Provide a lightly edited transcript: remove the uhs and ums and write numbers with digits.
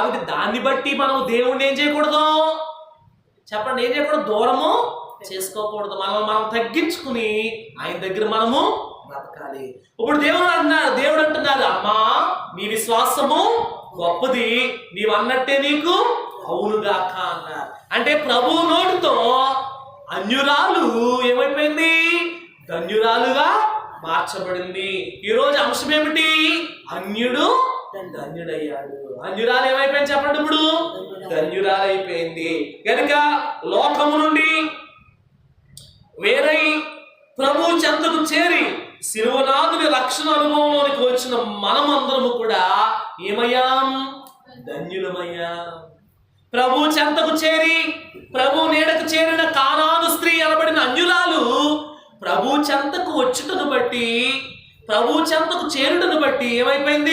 కాబట్టి దాన్ని బట్టి మనం దేవుణ్ణి ఏం చేయకూడదు? చెప్పండి, ఏం చేయకూడదు? దూరము చేసుకోకూడదు. మనం తగ్గించుకుని ఆయన దగ్గర మనము బ్రతకాలి. ఇప్పుడు దేవుడు అంటున్నారు, అమ్మా నీ విశ్వాసము గొప్పది, నీవు అన్నట్టే నీకు అవునుగాక అన్నారు. అంటే ప్రభు నోటితో అన్యురాలు ఏమైపోయింది? ధన్యురాలుగా మార్చబడింది. ఈరోజు అంశం ఏమిటి? అన్యుడు ధన్యుడయ్యాడు. అన్యురాలు ఏమైపోయింది చెప్పండి? ఇప్పుడు ధన్యురాలు అయిపోయింది. కనుక లోకము నుండి వేరై ప్రభు చెంతకు చేరి శిలువనాథుని రక్షణ అనుభవంలోనికి వచ్చిన మనమందరము కూడా ఏమయ్యాం? ధన్యులమయ్యాం. ప్రభు చెంతకు చేరి ప్రభు నీడకు చేరిన కానాను స్త్రీ అనబడిన అన్యురాలు ప్రభు చెంతకు వచ్చుటను బట్టి, ప్రభు చెంతకు చేరుటను బట్టి ఏమైపోయింది?